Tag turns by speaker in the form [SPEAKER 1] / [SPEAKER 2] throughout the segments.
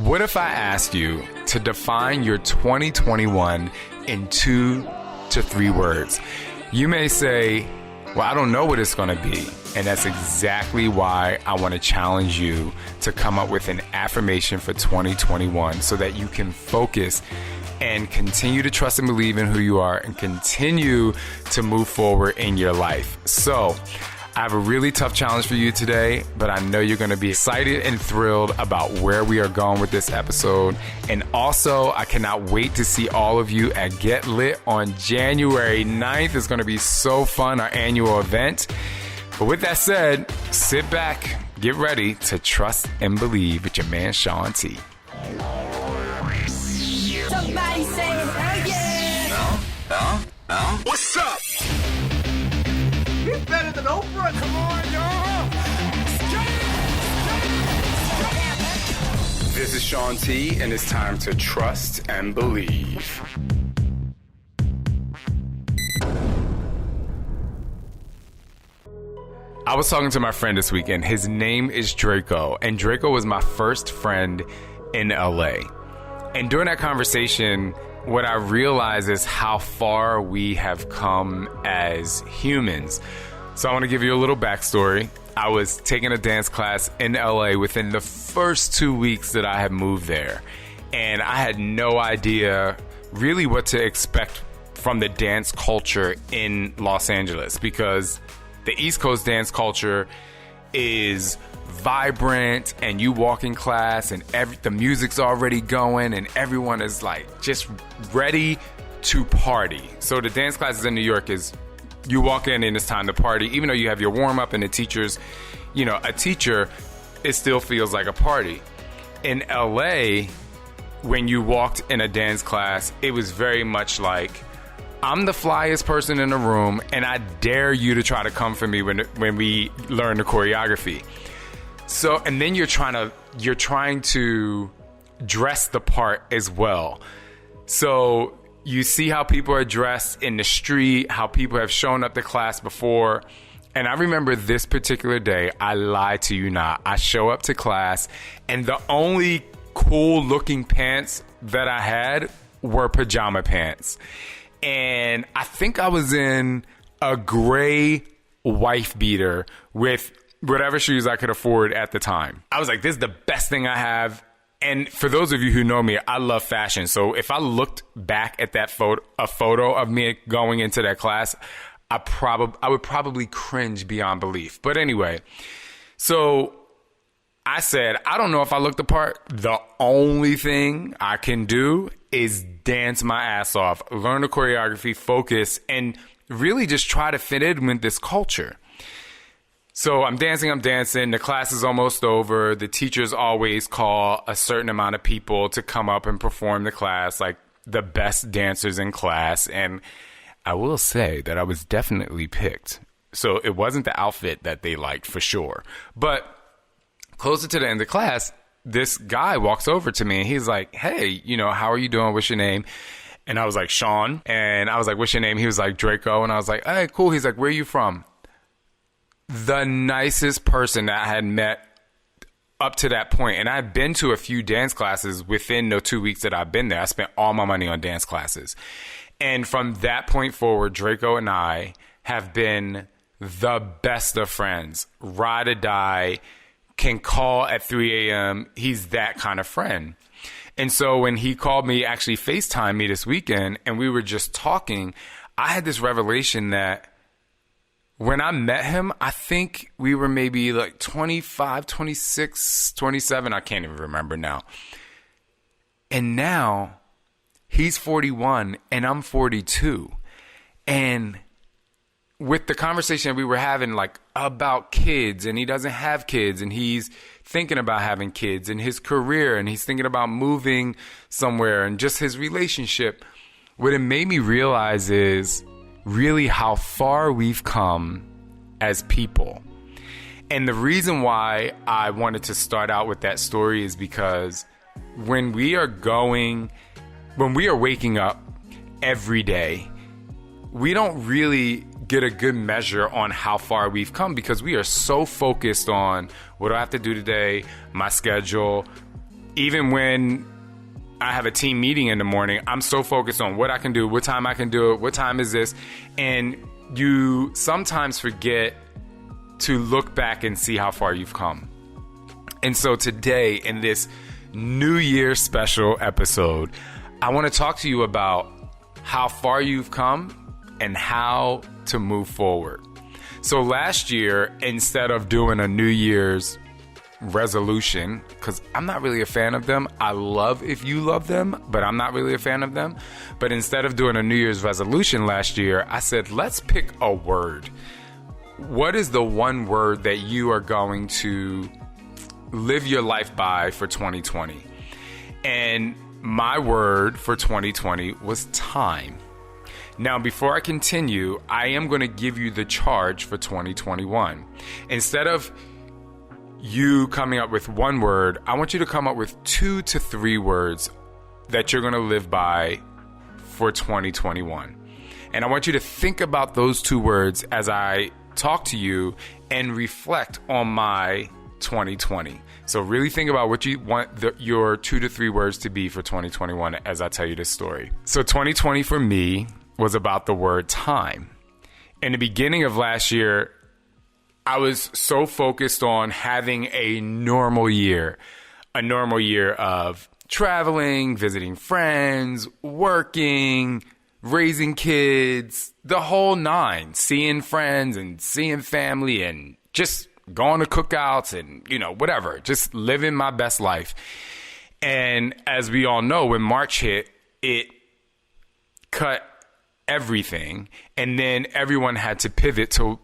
[SPEAKER 1] What if I asked you to define your 2021 in 2 to 3 words? You may say, well, I don't know what it's going to be. And that's exactly why I want to challenge you to come up with an affirmation for 2021 so that you can focus and continue to trust and believe in who you are and continue to move forward in your life. So I have a really tough challenge for you today, but I know you're going to be excited and thrilled about where we are going with this episode. And also, I cannot wait to see all of you at Get Lit on January 9th. It's going to be so fun, our annual event. But with that said, sit back, get ready to trust and believe with your man, Shaun T.
[SPEAKER 2] Somebody say hell yeah!
[SPEAKER 3] What's up? He's better than Oprah. Come on, y'all.
[SPEAKER 1] This is Shaun T, and it's time to trust and believe. I was talking to my friend this weekend. His name is Draco, and Draco was my first friend in LA. And during that conversation, what I realized is how far we have come as humans. So I want to give you a little backstory. I was taking a dance class in LA within the first 2 weeks that I had moved there. And I had no idea really what to expect from the dance culture in Los Angeles, because the East Coast dance culture is vibrant, and you walk in class and the music's already going and everyone is like just ready to party. So the dance classes in New York is you walk in and it's time to party. Even though you have your warm up and the teachers, a teacher, it still feels like a party. In LA, when you walked in a dance class, it was very much like, I'm the flyest person in the room, and I dare you to try to come for me when we learn the choreography. So, and then you're trying to dress the part as well. So you see how people are dressed in the street, how people have shown up to class before. And I remember this particular day, I lied to you not. I show up to class, and the only cool looking pants that I had were pajama pants. And I think I was in a gray wife beater with whatever shoes I could afford at the time. I was like, this is the best thing I have. And for those of you who know me, I love fashion. So if I looked back at that photo of me going into that class, I would probably cringe beyond belief. But anyway, so I said, I don't know if I look the part. The only thing I can do is dance my ass off, learn the choreography, focus, and really just try to fit in with this culture. So I'm dancing. The class is almost over. The teachers always call a certain amount of people to come up and perform the class, like the best dancers in class. And I will say that I was definitely picked. So it wasn't the outfit that they liked for sure. But closer to the end of class, this guy walks over to me and he's like, hey, how are you doing? What's your name? And I was like, Shaun. And I was like, what's your name? He was like, Draco. And I was like, hey, cool. He's like, where are you from? The nicest person that I had met up to that point. And I've been to a few dance classes within the 2 weeks that I've been there. I spent all my money on dance classes. And from that point forward, Draco and I have been the best of friends. Ride or die, can call at 3 a.m. He's that kind of friend. And so when he called me, actually FaceTimed me this weekend, and we were just talking, I had this revelation that when I met him, I think we were maybe like 25, 26, 27. I can't even remember now. And now he's 41 and I'm 42. And with the conversation that we were having, like about kids, and he doesn't have kids, and he's thinking about having kids, and his career, and he's thinking about moving somewhere, and just his relationship, what it made me realize is really how far we've come as people. And the reason why I wanted to start out with that story is because when we are waking up every day, we don't really get a good measure on how far we've come, because we are so focused on what do I have to do today, my schedule, even when I have a team meeting in the morning, I'm so focused on what I can do, what time I can do it, what time is this? And you sometimes forget to look back and see how far you've come. And so today, in this New Year special episode, I want to talk to you about how far you've come and how to move forward. So last year, instead of doing a New Year's resolution, because I'm not really a fan of them. I love if you love them, but I'm not really a fan of them. But instead of doing a New Year's resolution last year, I said, let's pick a word. What is the one word that you are going to live your life by for 2020? And my word for 2020 was time. Now, before I continue, I am going to give you the charge for 2021. Instead of you coming up with one word, I want you to come up with 2 to 3 words that you're going to live by for 2021. And I want you to think about those 2 words as I talk to you and reflect on my 2020. So really think about what you want your 2 to 3 words to be for 2021 as I tell you this story. So 2020 for me was about the word time. In the beginning of last year, I was so focused on having a normal year of traveling, visiting friends, working, raising kids, the whole 9, seeing friends and seeing family and just going to cookouts and, whatever, just living my best life. And as we all know, when March hit, it cut everything. And then everyone had to pivot to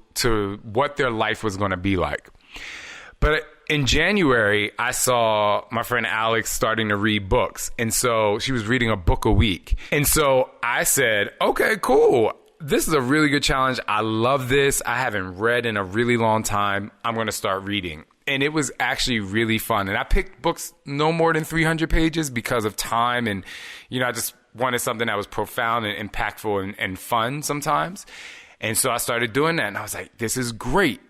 [SPEAKER 1] what their life was going to be like. But in January, I saw my friend Alex starting to read books. And so she was reading a book a week. And so I said, okay, cool. This is a really good challenge. I love this. I haven't read in a really long time. I'm going to start reading. And it was actually really fun. And I picked books no more than 300 pages because of time. And, I just wanted something that was profound and impactful and fun sometimes. And so I started doing that, and I was like, this is great.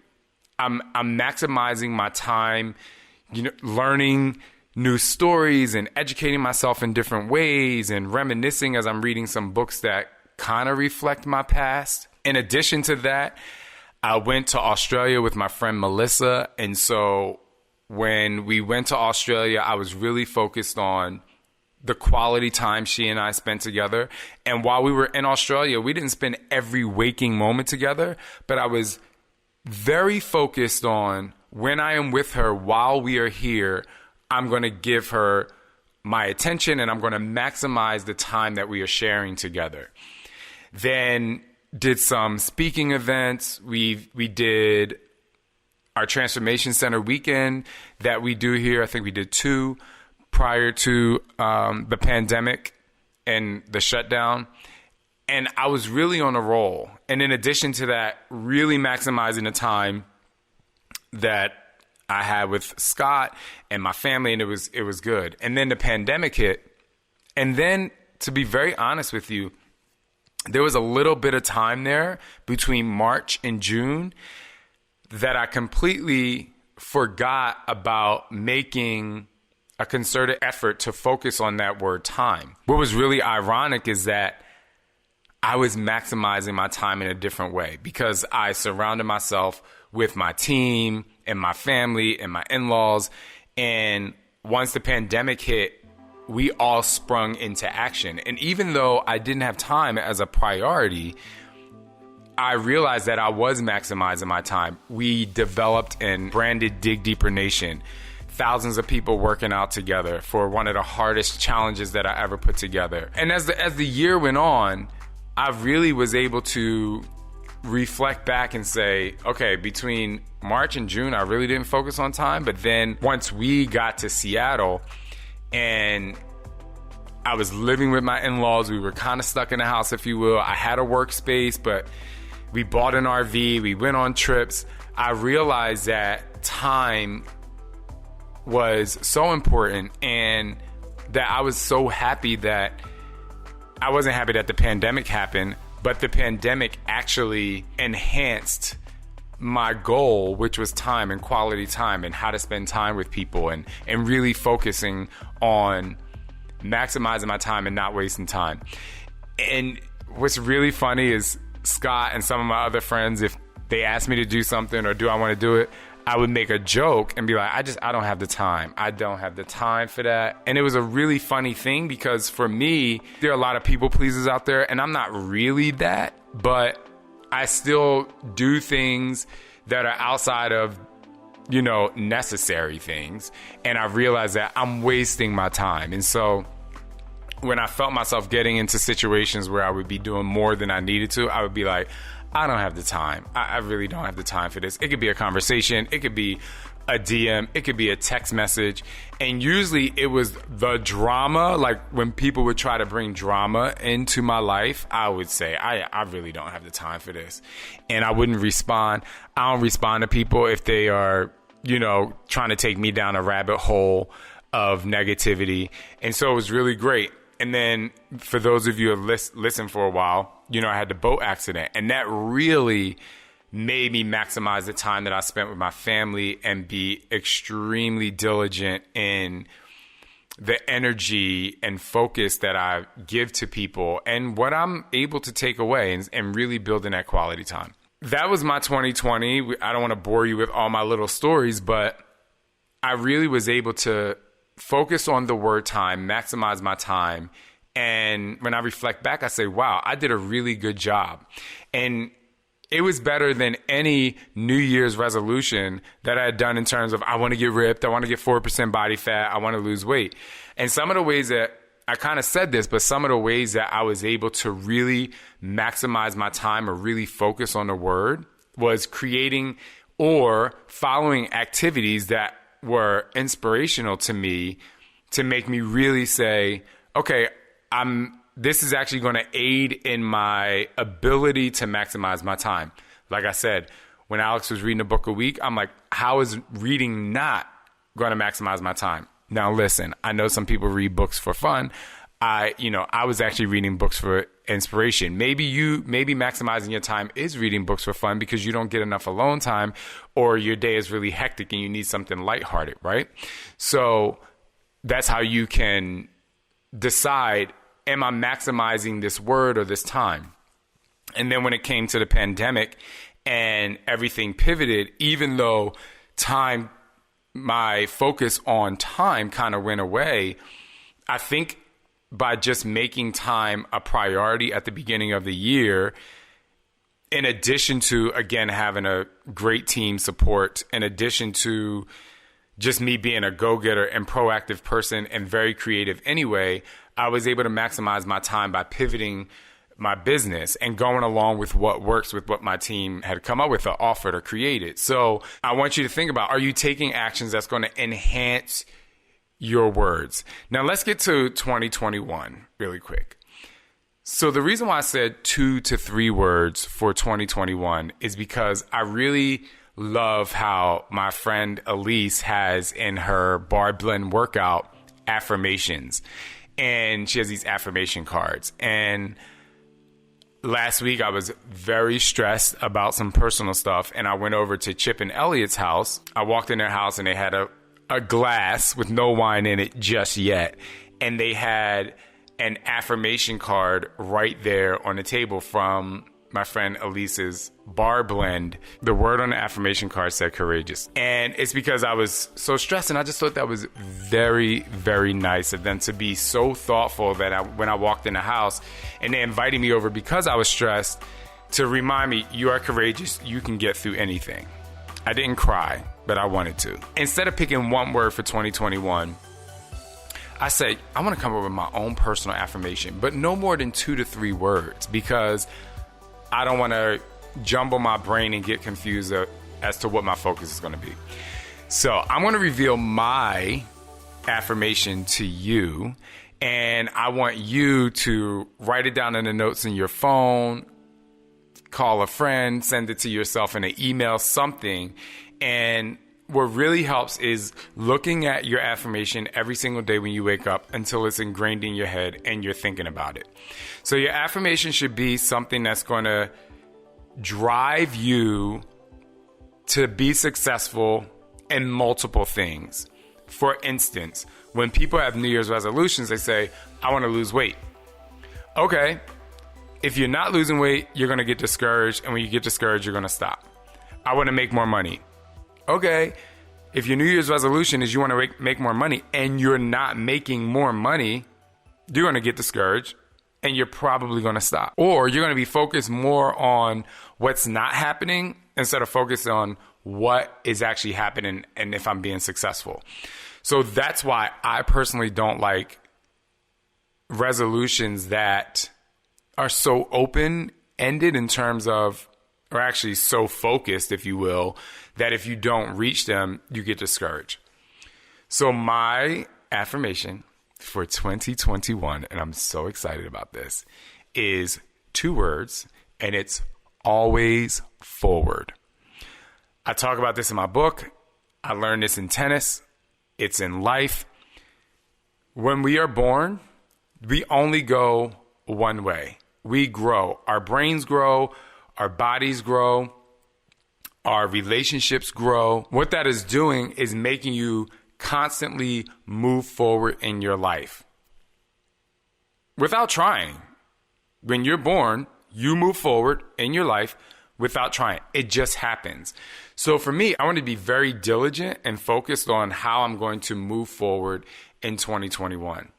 [SPEAKER 1] I'm maximizing my time, learning new stories and educating myself in different ways and reminiscing as I'm reading some books that kind of reflect my past. In addition to that, I went to Australia with my friend Melissa. And so when we went to Australia, I was really focused on the quality time she and I spent together. And while we were in Australia, we didn't spend every waking moment together, but I was very focused on when I am with her while we are here, I'm going to give her my attention and I'm going to maximize the time that we are sharing together. Then did some speaking events. We did our Transformation Center weekend that we do here. I think we did 2 prior to the pandemic and the shutdown. And I was really on a roll. And in addition to that, really maximizing the time that I had with Scott and my family, and it was good. And then the pandemic hit. And then, to be very honest with you, there was a little bit of time there between March and June that I completely forgot about making a concerted effort to focus on that word time. What was really ironic is that I was maximizing my time in a different way because I surrounded myself with my team and my family and my in-laws. And once the pandemic hit, we all sprung into action. And even though I didn't have time as a priority, I realized that I was maximizing my time. We developed and branded Dig Deeper Nation. Thousands of people working out together for one of the hardest challenges that I ever put together. And as the year went on, I really was able to reflect back and say, okay, between March and June, I really didn't focus on time. But then once we got to Seattle and I was living with my in-laws, we were kind of stuck in the house, if you will. I had a workspace, but we bought an RV, we went on trips. I realized that time was so important and that I was so happy that I wasn't happy that the pandemic happened, but the pandemic actually enhanced my goal, which was time and quality time and how to spend time with people and really focusing on maximizing my time and not wasting time. And what's really funny is Scott and some of my other friends, if they ask me to do something or do I want to do it, I would make a joke and be like, I don't have the time. I don't have the time for that. And it was a really funny thing because for me, there are a lot of people pleasers out there and I'm not really that, but I still do things that are outside of, necessary things. And I realized that I'm wasting my time. And so when I felt myself getting into situations where I would be doing more than I needed to, I would be like, I don't have the time. I really don't have the time for this. It could be a conversation. It could be a DM. It could be a text message. And usually it was the drama. Like when people would try to bring drama into my life, I would say, I really don't have the time for this. And I wouldn't respond. I don't respond to people if they are, trying to take me down a rabbit hole of negativity. And so it was really great. And then for those of you who have listened for a while, I had the boat accident. And that really made me maximize the time that I spent with my family and be extremely diligent in the energy and focus that I give to people and what I'm able to take away and really building that quality time. That was my 2020. I don't want to bore you with all my little stories, but I really was able to focus on the word time, maximize my time. And when I reflect back, I say, wow, I did a really good job. And it was better than any New Year's resolution that I had done in terms of I want to get ripped, I want to get 4% body fat, I want to lose weight. And some of the ways that I kind of said this, but some of the ways that I was able to really maximize my time or really focus on the word was creating or following activities that were inspirational to me to make me really say, okay, this is actually going to aid in my ability to maximize my time. Like I said, when Alex was reading a book a week, I'm like, how is reading not going to maximize my time? Now, listen, I know some people read books for fun. I was actually reading books for inspiration. Maybe maximizing your time is reading books for fun because you don't get enough alone time or your day is really hectic and you need something lighthearted, right? So that's how you can decide, am I maximizing this word or this time? And then when it came to the pandemic and everything pivoted, even though my focus on time kind of went away, I think by just making time a priority at the beginning of the year, in addition to, again, having a great team support, in addition to just me being a go-getter and proactive person and very creative anyway, I was able to maximize my time by pivoting my business and going along with what works with what my team had come up with or offered or created. So I want you to think about, are you taking actions that's going to enhance your words? Now let's get to 2021 really quick. So the reason why I said 2 to 3 words for 2021 is because I really love how my friend Elise has in her Bar Blend workout affirmations. And she has these affirmation cards. And last week I was very stressed about some personal stuff. And I went over to Chip and Elliot's house. I walked in their house and they had a glass with no wine in it just yet. And they had an affirmation card right there on the table from my friend Elise's Bar Blend. The word on the affirmation card said courageous. And it's because I was so stressed, and I just thought that was very, very nice of them to be so thoughtful that when I walked in the house and they invited me over because I was stressed to remind me, you are courageous, you can get through anything. I didn't cry, but I wanted to. Instead of picking one word for 2021, I said, I want to come up with my own personal affirmation, but no more than 2 to 3 words, because I don't want to jumble my brain and get confused as to what my focus is going to be. So I'm going to reveal my affirmation to you, and I want you to write it down in the notes in your phone, call a friend, send it to yourself in an email, something. And what really helps is looking at your affirmation every single day when you wake up until it's ingrained in your head and you're thinking about it. So your affirmation should be something that's going to drive you to be successful in multiple things. For instance, when people have New Year's resolutions, they say, I want to lose weight. Okay, if you're not losing weight, you're going to get discouraged. And when you get discouraged, you're going to stop. I want to make more money. Okay, if your New Year's resolution is you want to make more money and you're not making more money, you're going to get discouraged and you're probably going to stop. Or you're going to be focused more on what's not happening instead of focused on what is actually happening and if I'm being successful. So that's why I personally don't like resolutions that are so open-ended in terms of, or actually so focused, if you will, that if you don't reach them, you get discouraged. So my affirmation for 2021, and I'm so excited about this, is 2 words, and it's always forward. I talk about this in my book. I learned this in tennis. It's in life. When we are born, we only go one way. We grow. Our brains grow. Our bodies grow. Our relationships grow. What that is doing is making you constantly move forward in your life without trying. When you're born, you move forward in your life without trying. It just happens. So for me, I want to be very diligent and focused on how I'm going to move forward in 2021.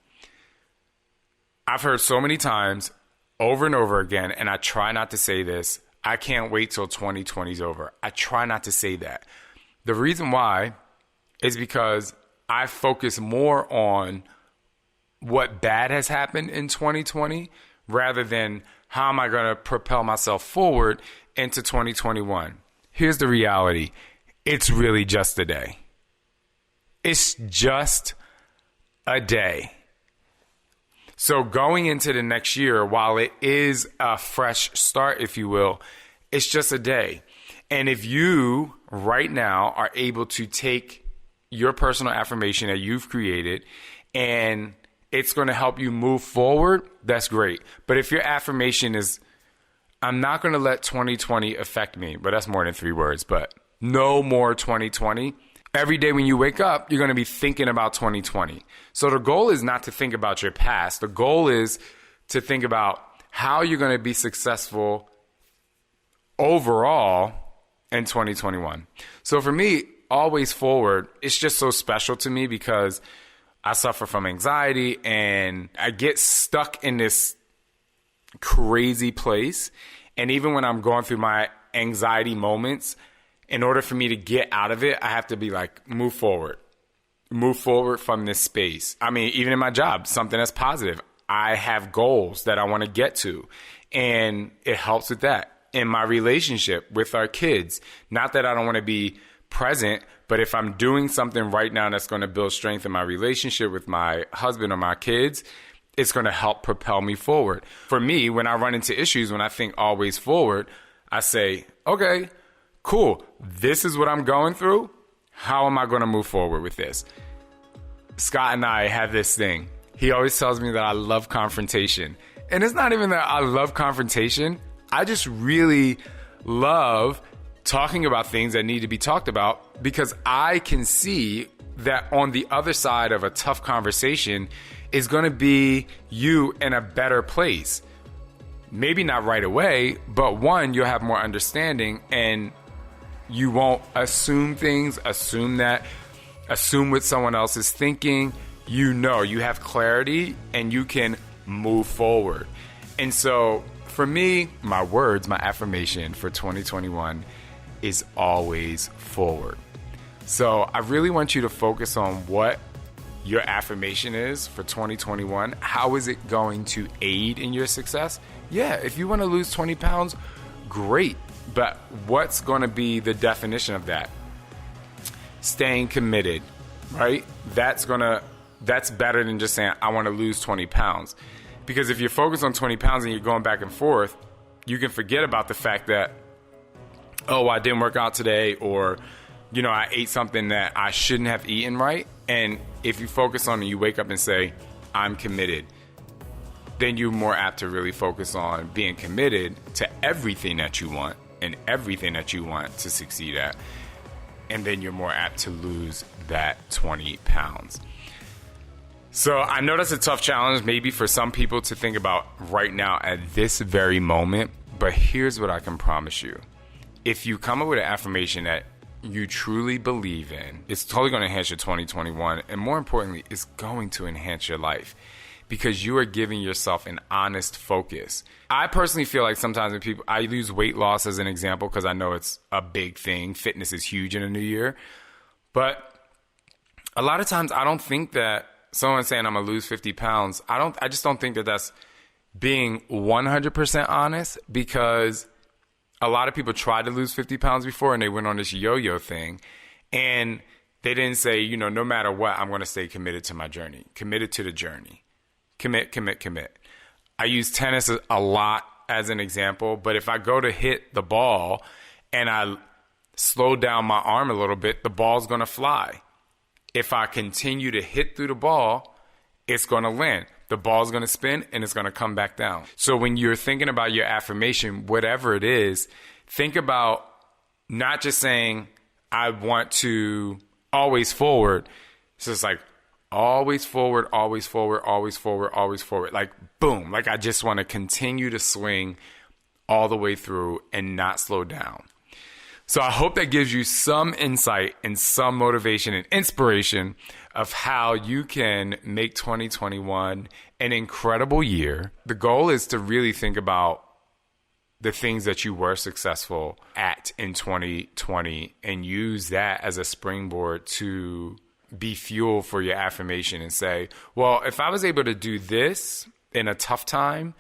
[SPEAKER 1] I've heard so many times over and over again, and I try not to say this, I can't wait till 2020 is over. I try not to say that. The reason why is because I focus more on what bad has happened in 2020 rather than how am I going to propel myself forward into 2021. Here's the reality. It's really just a day. It's just a day. So going into the next year, while it is a fresh start, if you will, it's just a day. And if you right now are able to take your personal affirmation that you've created and it's going to help you move forward, that's great. But if your affirmation is, I'm not going to let 2020 affect me, but that's more than 3 words, but no more 2020. Every day when you wake up, you're going to be thinking about 2020. So the goal is not to think about your past. The goal is to think about how you're going to be successful overall in 2021. So for me, always forward, it's just so special to me because I suffer from anxiety and I get stuck in this crazy place. And even when I'm going through my anxiety moments, in order for me to get out of it, I have to be like, move forward from this space. I mean, even in my job, something that's positive. I have goals that I want to get to, and it helps with that. In my relationship with our kids, not that I don't want to be present, but if I'm doing something right now that's going to build strength in my relationship with my husband or my kids, it's going to help propel me forward. For me, when I run into issues, when I think always forward, I say, okay, cool. This is what I'm going through. How am I going to move forward with this? Scott and I have this thing. He always tells me that I love confrontation. And it's not even that I love confrontation. I just really love talking about things that need to be talked about because I can see that on the other side of a tough conversation is going to be you in a better place. Maybe not right away, but one, you'll have more understanding and you won't assume things, assume what someone else is thinking. You know, you have clarity and you can move forward. And so for me, my affirmation for 2021 is always forward. So I really want you to focus on what your affirmation is for 2021. How is it going to aid in your success? Yeah, if you want to lose 20 pounds, great. But what's going to be the definition of that? Staying committed, right? That's better than just saying, I want to lose 20 pounds. Because if you're focused on 20 pounds and you're going back and forth, you can forget about the fact that, oh, I didn't work out today, or, you know, I ate something that I shouldn't have eaten, right? And if you focus on it, you wake up and say, I'm committed, then you're more apt to really focus on being committed to everything that you want in everything that you want to succeed at. And then you're more apt to lose that 20 pounds. So I know that's a tough challenge maybe for some people to think about right now at this very moment. But here's what I can promise you. If you come up with an affirmation that you truly believe in, it's totally going to enhance your 2021. And more importantly, it's going to enhance your life because you are giving yourself an honest focus. I personally feel like sometimes when I use weight loss as an example because I know it's a big thing. Fitness is huge in a new year. But a lot of times I don't think that someone saying I'm going to lose 50 pounds, I just don't think that that's being 100% honest, because a lot of people tried to lose 50 pounds before and they went on this yo-yo thing and they didn't say, no matter what, I'm going to stay committed to my journey, committed to the journey, commit. I use tennis a lot as an example, but if I go to hit the ball and I slow down my arm a little bit, the ball's going to fly. If I continue to hit through the ball, it's going to land. The ball's going to spin and it's going to come back down. So when you're thinking about your affirmation, whatever it is, think about not just saying, I want to always forward. So it's like always forward, always forward, always forward, always forward. Like boom, like I just want to continue to swing all the way through and not slow down. So I hope that gives you some insight and some motivation and inspiration of how you can make 2021 an incredible year. The goal is to really think about the things that you were successful at in 2020 and use that as a springboard to be fuel for your affirmation and say, well, if I was able to do this in a tough time,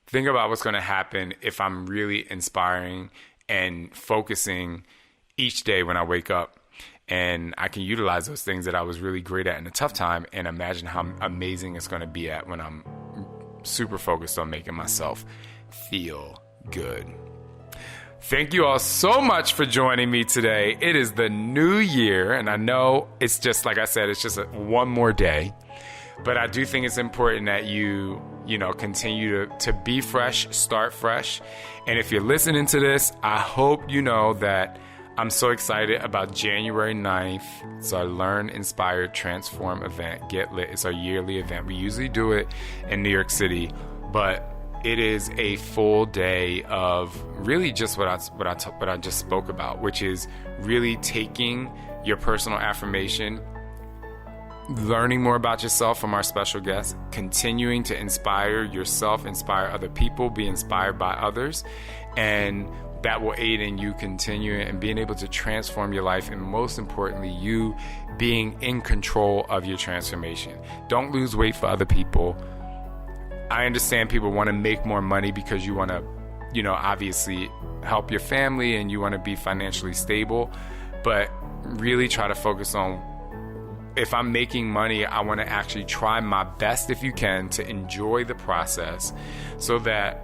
[SPEAKER 1] think about what's going to happen if I'm really inspiring and focusing each day when I wake up. And I can utilize those things that I was really great at in a tough time and imagine how amazing it's going to be at when I'm super focused on making myself feel good. Thank you all so much for joining me today. It is the new year, and I know it's just, like I said, it's just one more day. But I do think it's important that you continue to be fresh, start fresh. And if you're listening to this, I hope you know that I'm so excited about January 9th. It's our Learn, Inspire, Transform event. Get Lit. It's our yearly event. We usually do it in New York City, but it is a full day of really just what I just spoke about, which is really taking your personal affirmation, learning more about yourself from our special guests, continuing to inspire yourself, inspire other people, be inspired by others, and that will aid in you continuing and being able to transform your life, and most importantly, you being in control of your transformation. Don't lose weight for other people. I understand people want to make more money because you want to, obviously help your family and you want to be financially stable, but really try to focus on, if I'm making money, I want to actually try my best, if you can, to enjoy the process so that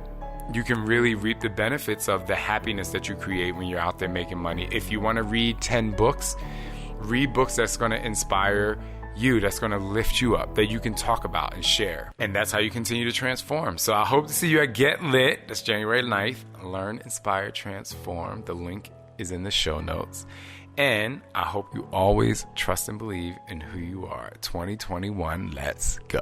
[SPEAKER 1] you can really reap the benefits of the happiness that you create when you're out there making money. If you want to read 10 books, read books that's going to inspire you, that's going to lift you up, that you can talk about and share. And that's how you continue to transform. So I hope to see you at Get Lit. That's January 9th. Learn, Inspire, Transform. The link is in the show notes. And I hope you always trust and believe in who you are. 2021, let's go.